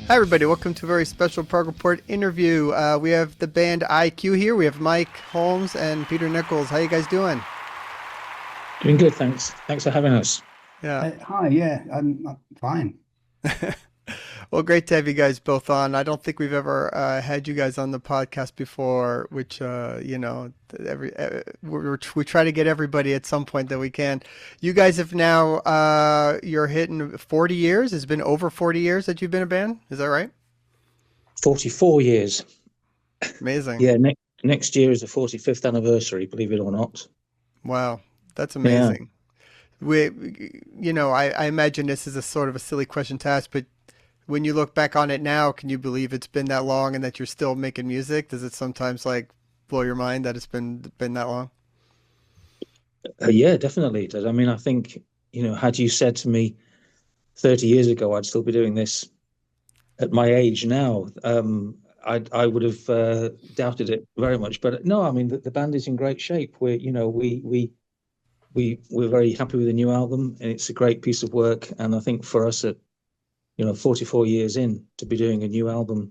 Hi, everybody. Welcome to a very special Prog Report interview. We have the band IQ here. We have Mike Holmes and Peter Nicholls. How you guys doing? Doing good, thanks. Thanks for having us. Yeah. Hi, yeah, I'm fine. Well, great to have you guys both on. I don't think we've ever had you guys on the podcast before, which, we try to get everybody at some point that we can. You guys have now, you're hitting 40 years. It's been over 40 years that you've been a band. Is that right? 44 years. Amazing. Yeah, next year is the 45th anniversary, believe it or not. Wow. That's Yeah. amazing. I imagine this is a sort of a silly question to ask, but when you look back on it now, can you believe it's been that long and that you're still making music? Does it sometimes like blow your mind that it's been that long? Yeah, definitely it does. I mean, I think, had you said to me 30 years ago I'd still be doing this at my age now, I would have doubted it very much. But no, I mean, the band is in great shape. We're very happy with the new album, and it's a great piece of work. And I think for us at 44 years in to be doing a new album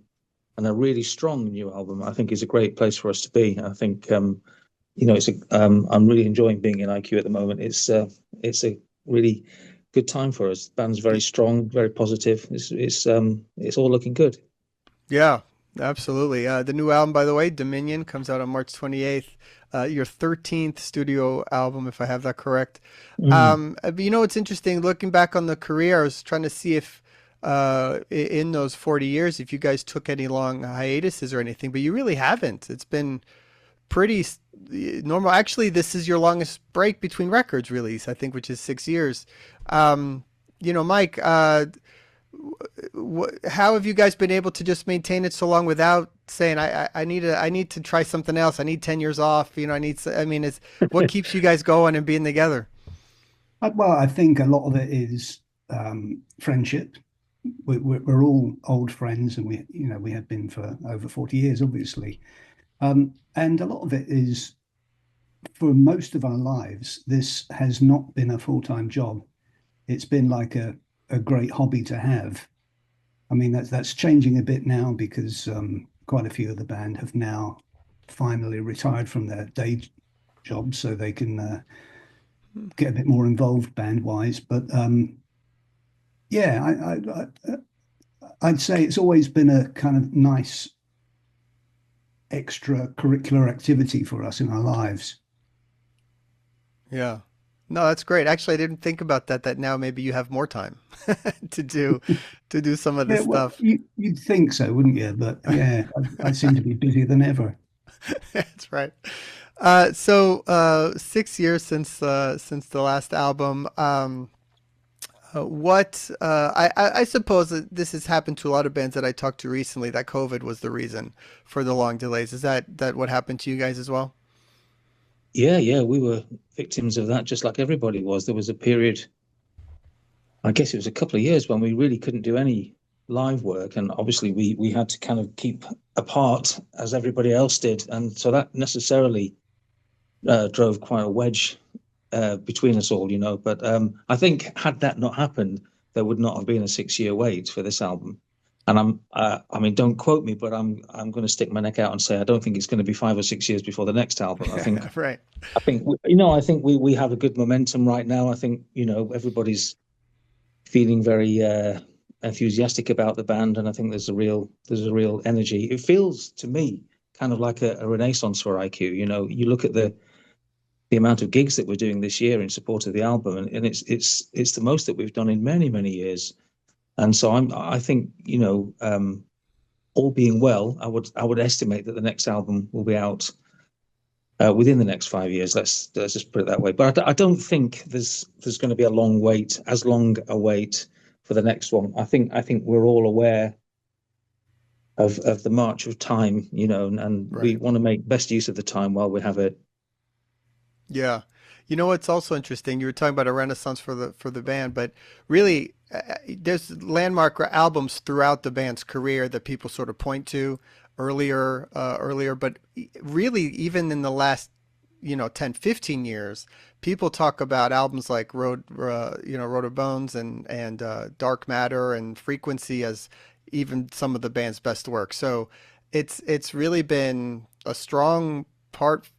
and a really strong new album, I think is a great place for us to be. I think I'm really enjoying being in IQ at the moment. It's a really good time for us. The band's very strong, very positive. It's all looking good. Yeah, absolutely. The new album, by the way, Dominion, comes out on March 28th. Your 13th studio album, if I have that correct. Mm. But it's interesting looking back on the career. I was trying to see if in those 40 years, if you guys took any long hiatuses or anything, but you really haven't. It's been pretty normal. Actually, this is your longest break between records release, I think, which is 6 years. Mike, how have you guys been able to just maintain it so long without saying, I need to try something else. I need 10 years off. I mean, it's what keeps you guys going and being together? Well, I think a lot of it is friendship. We're all old friends, and we have been for over 40 years, obviously. And a lot of it is for most of our lives, this has not been a full-time job. It's been like a great hobby to have. I mean, that's changing a bit now because quite a few of the band have now finally retired from their day jobs, so they can get a bit more involved band-wise. But yeah, I'd say it's always been a kind of nice extracurricular activity for us in our lives. Yeah. No, that's great. Actually, I didn't think about that, that now maybe you have more time to do to do some of this Yeah, well, stuff. you'd think so, wouldn't you? But yeah, I seem to be busier than ever. That's right. 6 years since the last album. I suppose that this has happened to a lot of bands that I talked to recently. That COVID was the reason for the long delays. Is that what happened to you guys as well? Yeah, yeah, we were victims of that, just like everybody was. There was a period, I guess it was a couple of years when we really couldn't do any live work, and obviously we had to kind of keep apart as everybody else did, and so that necessarily drove quite a wedge between us all, you know. But I think had that not happened, there would not have been a 6 year wait for this album. And I mean, don't quote me, but I'm going to stick my neck out and say I don't think it's going to be 5 or 6 years before the next album. Right. I think we have a good momentum right now. I think everybody's feeling very enthusiastic about the band, and I think there's a real energy. It feels to me kind of like a renaissance for IQ. You look at the amount of gigs that we're doing this year in support of the album, and it's the most that we've done in many years. And so I think all being well, I would estimate that the next album will be out within the next 5 years. Let's just put it that way. But I don't think there's going to be a long wait, as long a wait for the next one. I think we're all aware of the march of time, and we Right. want to make best use of the time while we have it. Yeah. You know what's also interesting? You were talking about a renaissance for the band, but really, there's landmark albums throughout the band's career that people sort of point to earlier. But really, even in the last 10, 15 years, people talk about albums like Road of Bones and Dark Matter and Frequency as even some of the band's best work. So it's really been a strong part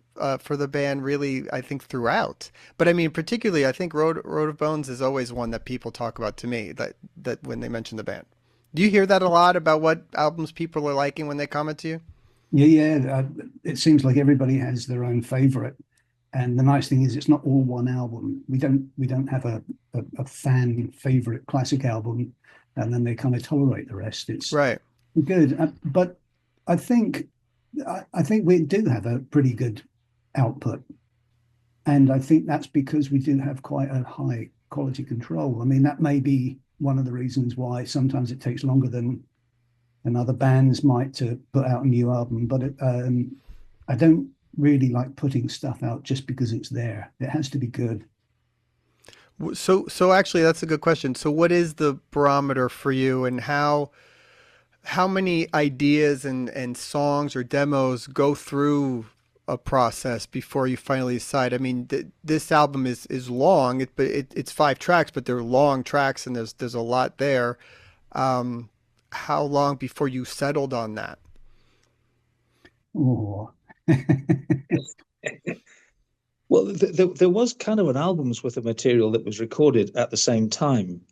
for the band, really, I think throughout. But I mean, particularly, I think Road of Bones is always one that people talk about to me that when they mention the band. Do you hear that a lot about what albums people are liking when they comment to you? Yeah, yeah. It seems like everybody has their own favorite. And the nice thing is, it's not all one album. We don't have a fan favorite classic album, and then they kind of tolerate the rest. It's Right. good, but I think I think we do have a pretty good output, and I think that's because we do have quite a high quality control. I mean, that may be one of the reasons why sometimes it takes longer than other bands might to put out a new album. But I don't really like putting stuff out just because it's there. It has to be good. So actually, that's a good question. So what is the barometer for you, and how many ideas and songs or demos go through a process before you finally decide? I mean, this album is long, it's 5 tracks, but they're long tracks, and there's a lot there. Um, how long before you settled on that? Oh, Well, there was kind of an album's worth of material that was recorded at the same time,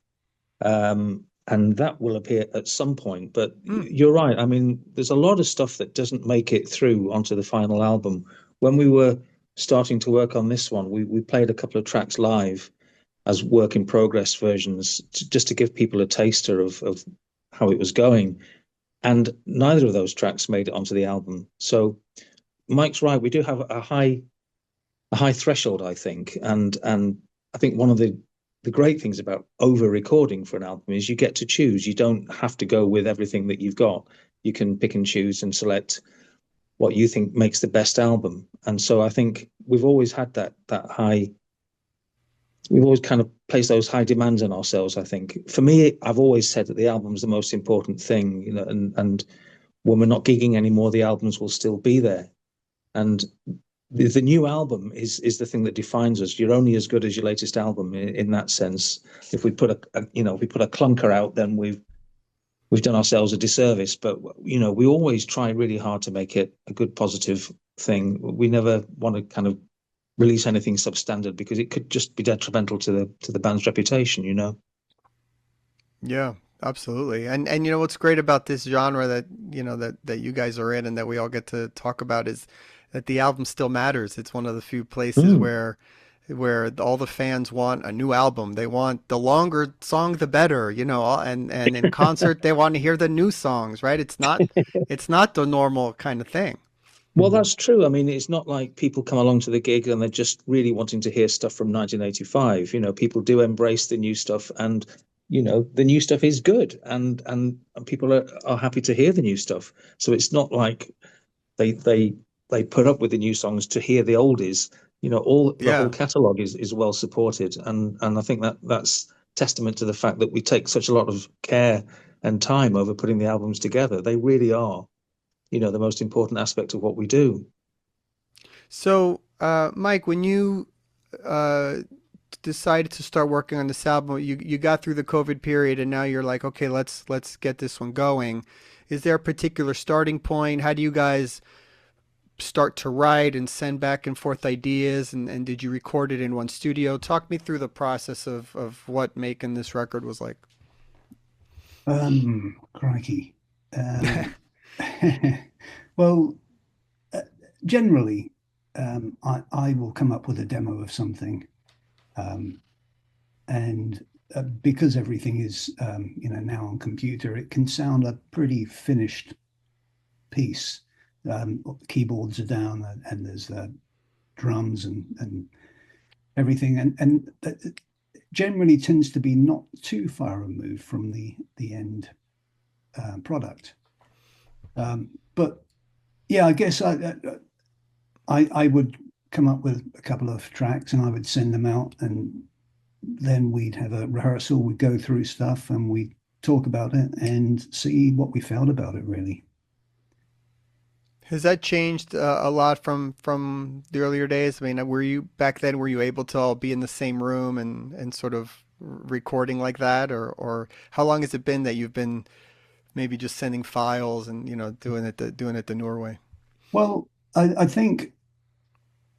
and that will appear at some point. But Hmm. you're right. I mean, there's a lot of stuff that doesn't make it through onto the final album. When we were starting to work on this one, we played a couple of tracks live as work in progress versions, just to give people a taster of how it was going. And neither of those tracks made it onto the album. So Mike's right. We do have a high threshold, I think, and I think one of the great things about over recording for an album is you get to choose. You don't have to go with everything that you've got. You can pick and choose and select what you think makes the best album. And so I think we've always had that high. We've always kind of placed those high demands on ourselves. I think for me, I've always said that the album's the most important thing, you know, and when we're not gigging anymore, the albums will still be there. And the new album is the thing that defines us. You're only as good as your latest album in that sense. If we put if we put a clunker out, then we've done ourselves a disservice. But you know, we always try really hard to make it a good, positive thing. We never want to kind of release anything substandard because it could just be detrimental to the band's reputation. You know. Yeah, absolutely. And you know what's great about this genre that that you guys are in and that we all get to talk about is that the album still matters. It's one of the few places Mm. where all the fans want a new album. They want the longer song the better, and in concert they want to hear the new songs, right? It's not the normal kind of thing. Well, that's true. I mean, it's not like people come along to the gig and they're just really wanting to hear stuff from 1985. You know, people do embrace the new stuff, and you know, the new stuff is good, and people are happy to hear the new stuff. So it's not like they they they put up with the new songs to hear the oldies. You know, all the whole Yeah. catalog is well supported, and I think that's testament to the fact that we take such a lot of care and time over putting the albums together. They really are, you know, the most important aspect of what we do. So, Mike, when you uh, decided to start working on this album, you got through the COVID period, and now you're like, okay, let's get this one going. Is there a particular starting point? How do you guys start to write and send back and forth ideas? And did you record it in one studio? Talk me through the process of what making this record was like. crikey. Um, well, uh, generally, I will come up with a demo of something, um, and because everything is now on computer, it can sound a pretty finished piece. Keyboards are down, and there's drums and everything, and it generally tends to be not too far removed from the end product. But yeah, I guess I would come up with a couple of tracks and I would send them out, and then we'd have a rehearsal. We'd go through stuff and we'd talk about it and see what we felt about it, really. Has that changed a lot from the earlier days? I mean, were you back then? Were you able to all be in the same room and sort of recording like that, or how long has it been that you've been maybe just sending files and doing it the Norway. Well, I think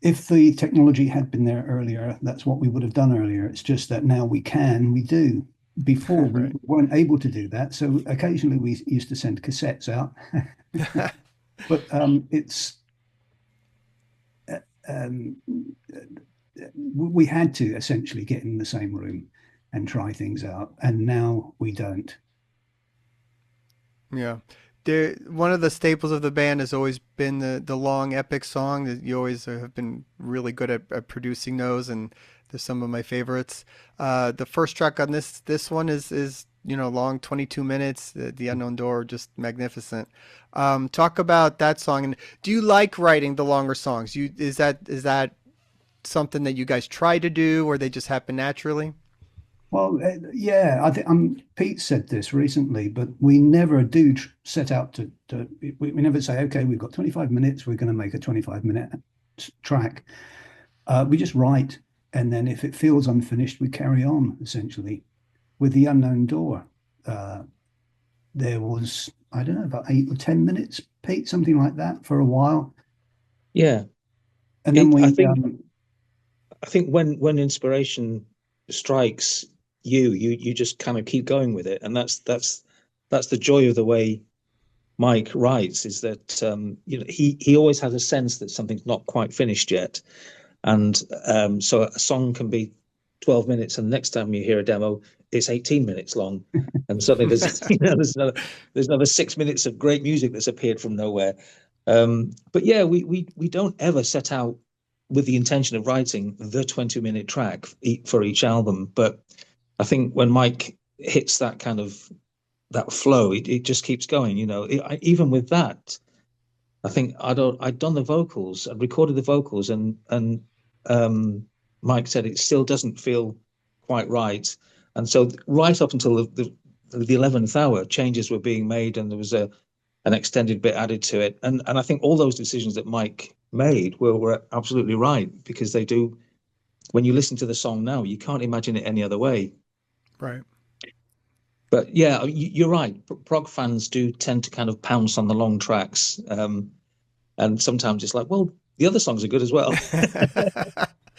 if the technology had been there earlier, that's what we would have done earlier. It's just that now we do. Before we Right. weren't able to do that, so occasionally we used to send cassettes out, but it's um, we had to essentially get in the same room and try things out, and now we don't. Yeah. One of the staples of the band has always been the long epic song. You always have been really good at producing those, and they're some of my favorites. The first track on this one is long, 22 minutes. The Unknown Door, just magnificent. Talk about that song. And do you like writing the longer songs? Is that something that you guys try to do, or they just happen naturally? Well, yeah, I think Pete said this recently, but we never do set out we never say, okay, we've got 25 minutes, we're going to make a 25-minute track. We just write, and then if it feels unfinished, we carry on, essentially. With The Unknown Door, there was, I don't know, about 8 or 10 minutes, Pete, something like that for a while. Yeah, And then I we, think when inspiration strikes you just kind of keep going with it, and that's the joy of the way Mike writes, is that he always has a sense that something's not quite finished yet, and so a song can be 12 minutes, and the next time you hear a demo, it's 18 minutes long, and suddenly there's there's another 6 minutes of great music that's appeared from nowhere. But yeah, we don't ever set out with the intention of writing the 20-minute track for each album, but I think when Mike hits that kind of that flow, it just keeps going. Even with that, I think I'd done the vocals, I'd recorded the vocals, and Mike said it still doesn't feel quite right, and so right up until the 11th hour, changes were being made, and there was an extended bit added to it, and I think all those decisions that Mike made were absolutely right, because they do. When you listen to the song now, you can't imagine it any other way. Right. But yeah, you're right. Prog fans do tend to kind of pounce on the long tracks, and sometimes it's like, well, the other songs are good as well.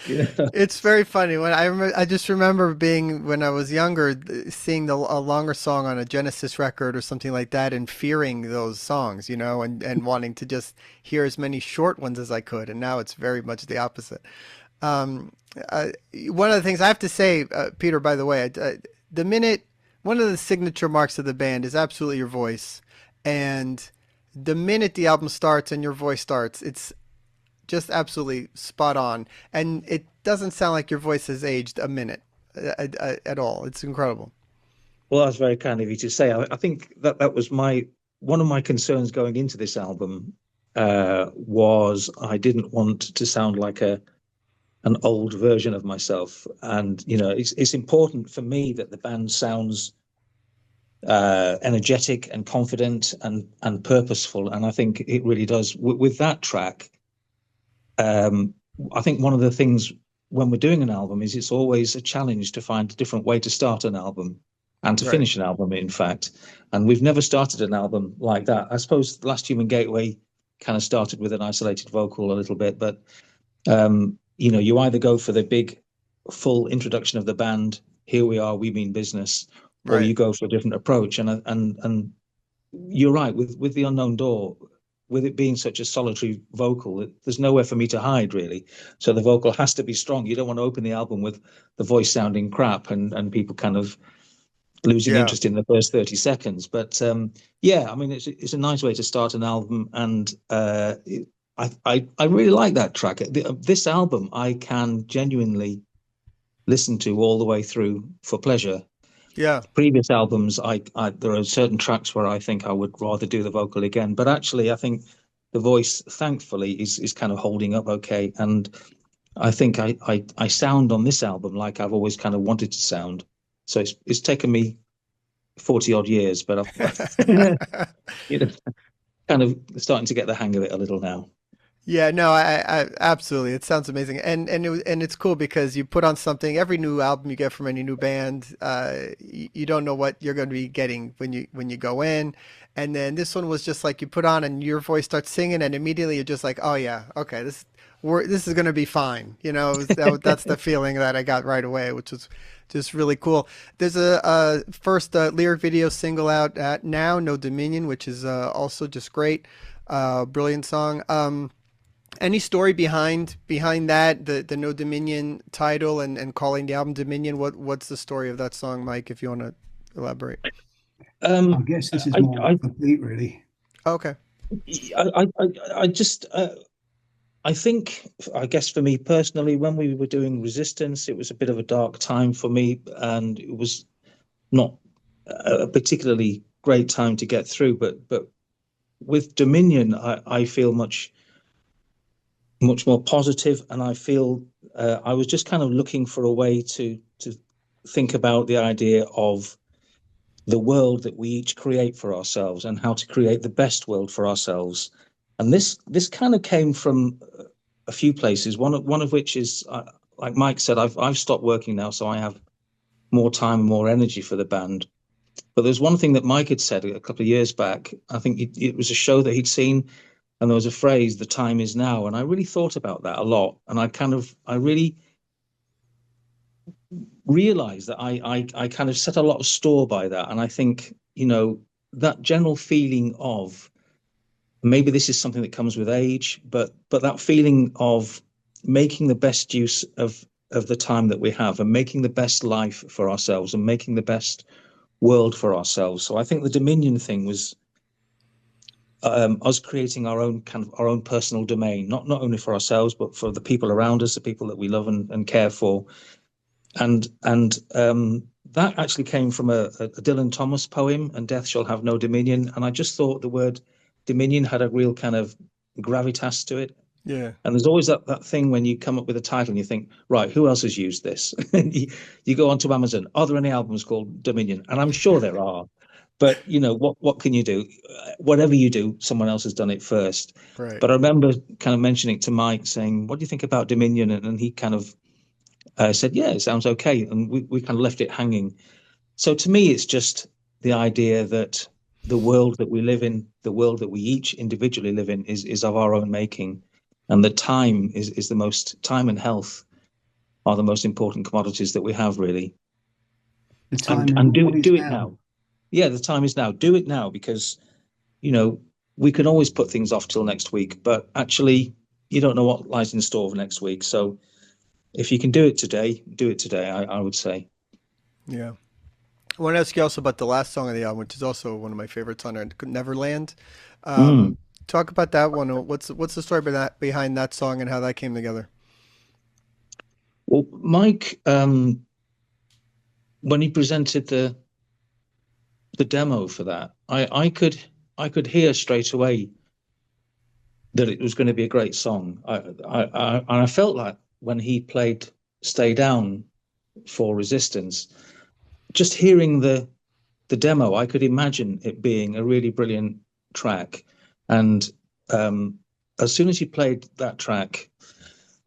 Yeah, It's very funny when I just remember being when I was younger, seeing a longer song on a Genesis record or something like that, and fearing those songs, and wanting to just hear as many short ones as I could. And now it's very much the opposite. Um, One of the things I have to say, Peter, by the way, the minute one of the signature marks of the band is absolutely your voice, and the minute the album starts and your voice starts, it's just absolutely spot on, and it doesn't sound like your voice has aged a minute at all. It's incredible. well, that's very kind of you to say. I think that was one of my concerns going into this album, was I didn't want to sound like an old version of myself, and it's important for me that the band sounds energetic and confident and purposeful, and I think it really does with that track. um, I think one of the things when we're doing an album is it's always a challenge to find a different way to start an album and to Right. finish an album, in fact. And we've never started an album like that. I suppose Last Human Gateway kind of started with an isolated vocal a little bit, but you either go for the big full introduction of the band, here we are, we mean business, or Right. you go for a different approach. And you're right, with The Unknown Door, with it being such a solitary vocal, there's nowhere for me to hide, really. So the vocal has to be strong. You don't want to open the album with the voice sounding crap and people kind of losing Yeah. interest in the first 30 seconds. But yeah, I mean, it's a nice way to start an album. And I really like that track. This album, I can genuinely listen to all the way through for pleasure. Yeah. Previous albums, there are certain tracks where I think I would rather do the vocal again, but actually, I think the voice, thankfully, is kind of holding up okay, and I think I sound on this album like I've always kind of wanted to sound. So it's taken me 40 odd years, but I've you know kind of starting to get the hang of it a little now. Yeah, no, I absolutely. It sounds amazing, and it's cool because you put on something. Every new album you get from any new band, you don't know what you're going to be getting when you go in, and then this one was just like you put on and your voice starts singing, and immediately you're just like, oh yeah, okay, this is going to be fine. That's the feeling that I got right away, which was just really cool. There's a first lyric video single out at now, No Dominion, which is also just great, brilliant song. Any story behind that, the No Dominion title and calling the album Dominion? What's the story of that song, Mike, if you want to elaborate? I Um, guess this is I, more I, for Pete, really. Okay. I just, I think, I guess for me personally, when we were doing Resistance, it was a bit of a dark time for me, and it was not a particularly great time to get through. But with Dominion, I feel much more positive, and I feel I was just kind of looking for a way to think about the idea of the world that we each create for ourselves and how to create the best world for ourselves. And this kind of came from a few places. One of which is, like Mike said, I've stopped working now, so I have more time and more energy for the band. But there's one thing that Mike had said a couple of years back. I think it was a show that he'd seen, and there was a phrase, "The time is now." And I really thought about that a lot, and I really realized that I kind of set a lot of store by that. And I think, that general feeling of, maybe this is something that comes with age, but that feeling of making the best use of the time that we have, and making the best life for ourselves, and making the best world for ourselves. So I think the Dominion thing was, us creating our own kind of our own personal domain, not only for ourselves but for the people around us, the people that we love and care for. And that actually came from a Dylan Thomas poem, "And Death Shall Have No Dominion." And I just thought the word dominion had a real kind of gravitas to it. Yeah. And there's always that thing when you come up with a title and you think, right, who else has used this? You go onto Amazon, are there any albums called Dominion? And I'm sure there are. But what can you do? Whatever you do, someone else has done it first. Right. But I remember kind of mentioning to Mike, saying, "What do you think about Dominion?" And he kind of said, "Yeah, it sounds okay." And we kind of left it hanging. So to me, it's just the idea that the world that we live in, the world that we each individually live in, is of our own making, and that time and health are the most important commodities that we have, really. The And time is and do what is do it now. now. Yeah, the time is now. Do it now, because you know we can always put things off till next week, but actually, you don't know what lies in store for next week. So if you can do it today, do it today. I would say. Yeah. I want to ask you also about the last song of the album, which is also one of my favorites on it, Neverland. Mm. Talk about that one. What's the story behind that song and how that came together? Well, Mike, when he presented the demo for that, I could hear straight away that it was going to be a great song. I felt like when he played "Stay Down" for Resistance, just hearing the demo, I could imagine it being a really brilliant track. And as soon as he played that track,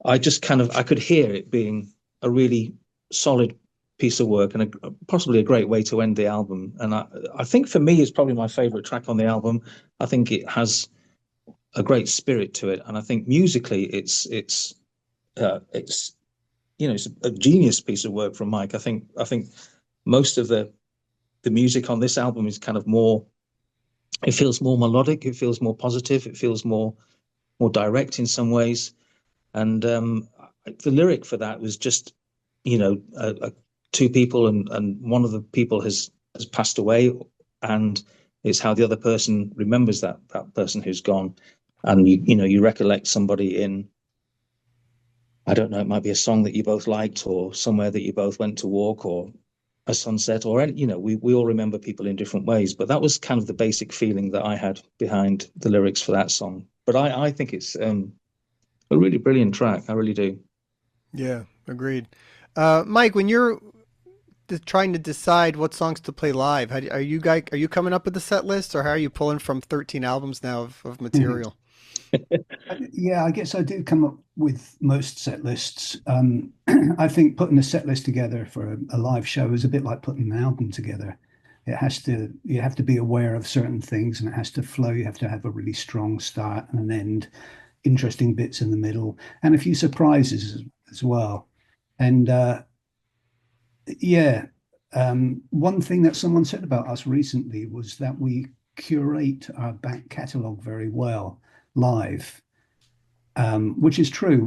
I could hear it being a really solid piece of work, and possibly a great way to end the album. And I think for me, it's probably my favorite track on the album. I think it has a great spirit to it, and I think musically, it's it's a genius piece of work from Mike. I think most of the music on this album is kind of more. It feels more melodic. It feels more positive. It feels more direct in some ways. And the lyric for that was just, two people, and one of the people has passed away, and it's how the other person remembers that person who's gone, and you recollect somebody in, I don't know, it might be a song that you both liked, or somewhere that you both went to walk, or a sunset, or we all remember people in different ways. But that was kind of the basic feeling that I had behind the lyrics for that song. But I think it's a really brilliant track. I really do. Yeah, agreed. Mike, when you're trying to decide what songs to play live, are you coming up with the set list, or how are you pulling from 13 albums now of Mhm. material? Yeah, I guess I do come up with most set lists. I think putting a set list together for a live show is a bit like putting an album together. You have to be aware of certain things and it has to flow. You have to have a really strong start and an end, interesting bits in the middle, and a few surprises as well. And yeah, one thing that someone said about us recently was that we curate our back catalogue very well live, which is true.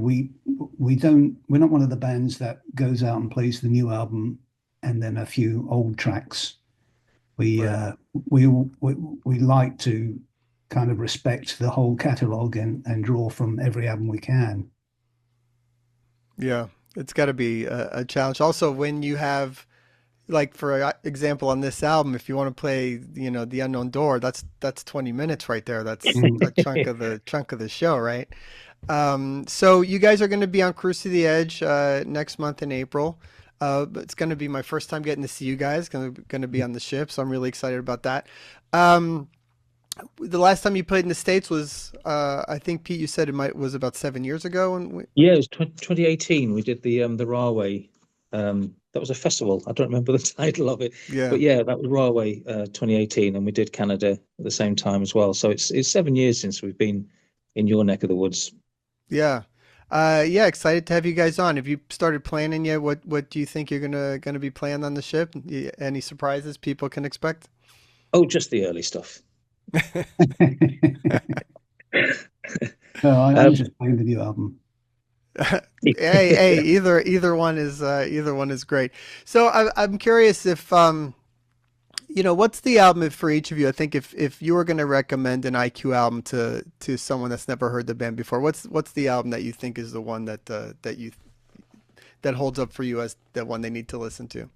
We're not one of the bands that goes out and plays the new album and then a few old tracks. We Right. uh, we like to kind of respect the whole catalogue and draw from every album we can. Yeah, it's got to be a challenge. Also, when you have, like, for example, on this album, if you want to play, The Unknown Door, that's 20 minutes right there. That's Mm. a chunk of the show, right? So you guys are going to be on Cruise to the Edge next month in April. But it's going to be my first time getting to see you guys. Going to be on the ship, so I'm really excited about that. Um, the last time you played in the States was, I think Pete, you said was about 7 years ago, and Yeah, it was 2018. We did the Railway. That was a festival. I don't remember the title of it, yeah, but yeah, that was Railway 2018, and we did Canada at the same time as well. So it's 7 years since we've been in your neck of the woods. yeah, yeah. Excited to have you guys on. Have you started planning yet? What do you think you're gonna be playing on the ship? Any surprises people can expect? Oh, just the early stuff. No, I'm Um, just playing the new album. Hey, either one is great. So I'm curious if what's the album for each of you? I think if you were going to recommend an IQ album to someone that's never heard the band before, what's the album that you think is the one that holds up for you as the one they need to listen to?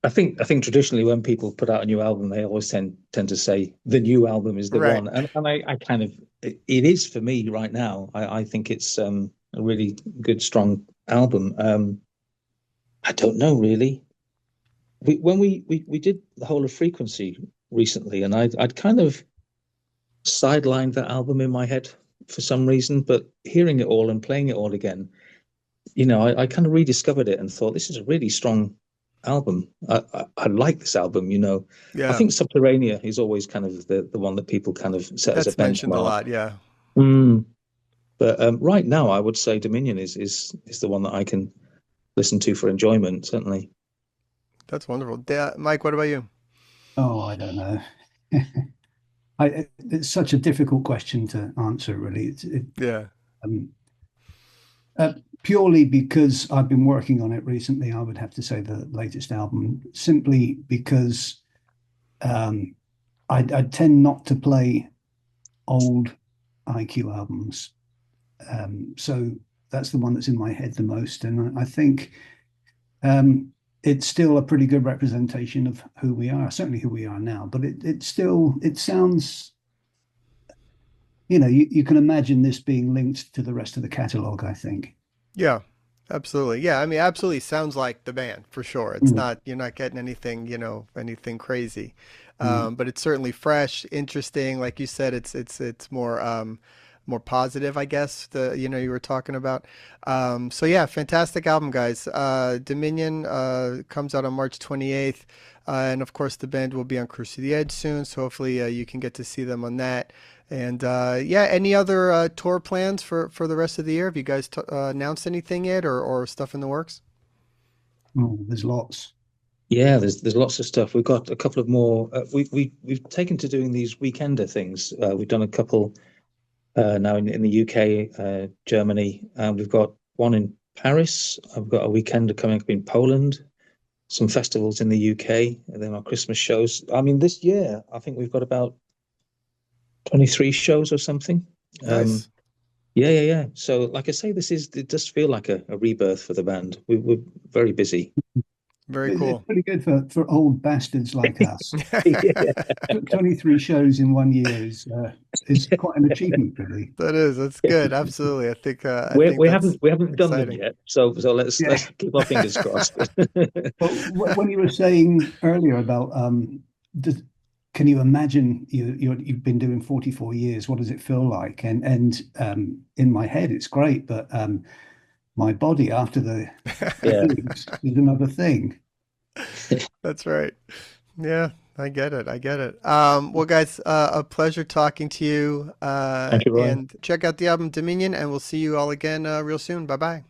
I think traditionally when people put out a new album, they always tend to say the new album is the Right. one, and I kind of it is for me right now. I think it's a really good, strong album. I don't know really. When we did the whole of Frequency recently, and I'd kind of sidelined that album in my head for some reason, but hearing it all and playing it all again, I kind of rediscovered it and thought this is a really strong album. I like this album. I Yeah, think Subterranea is always kind of the one that people kind of set as a that's mentioned a benchmark. lot. Yeah, Mm. But right now, I would say Dominion is the one that I can listen to for enjoyment, certainly. that's wonderful. Mike, what about you? Oh, I don't know. It's such a difficult question to answer, really. Yeah, Um, uh, Purely because I've been working on it recently, I would have to say the latest album, simply because um, I tend not to play old IQ albums. So that's the one that's in my head the most. And I think it's still a pretty good representation of who we are, certainly who we are now. But it sounds, you can imagine this being linked to the rest of the catalog, I think. yeah, absolutely. Yeah, I mean, absolutely sounds like the band for sure. It's Mm, not you're not getting anything crazy, mm. but it's certainly fresh, interesting. Like you said, it's more positive, I guess. You were talking about. So yeah, fantastic album, guys. Dominion comes out on March 28th, and of course the band will be on Cruise to the Edge soon. So hopefully you can get to see them on that. And yeah, any other tour plans for the rest of the year? Have you guys announced anything yet, or stuff in the works? Oh, there's lots. Yeah, there's lots of stuff. We've got a couple of more. We've taken to doing these weekender things. We've done a couple now in the UK, Germany. We've got one in Paris. I've got a weekender coming up in Poland. Some festivals in the UK, and then our Christmas shows. I mean, this year I think we've got about 23 shows or something. Um, Nice, yeah, yeah, yeah. So, like I say, it does feel like a rebirth for the band. We're very busy. very It's cool. pretty good for old bastards like us. Yeah. 23 shows in one year is quite an achievement, really. That's good. Absolutely. I We think we that's haven't we haven't done them exciting. yet, so let's Yeah. keep our fingers crossed. But when you were saying earlier about can you imagine you've been doing 44 years? What does it feel like? And in my head, it's great, but my body after the Yeah. gigs is another thing. That's right. Yeah, I get it. I get it. Well, guys, a pleasure talking to you. Thank you, Roy. And check out the album Dominion, and we'll see you all again real soon. Bye bye.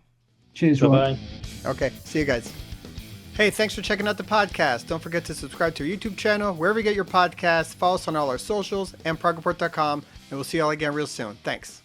Cheers, Bye Roy. bye. Okay, see you guys. Hey, thanks for checking out the podcast. Don't forget to subscribe to our YouTube channel, wherever you get your podcasts. Follow us on all our socials and progreport.com, and we'll see you all again real soon. Thanks.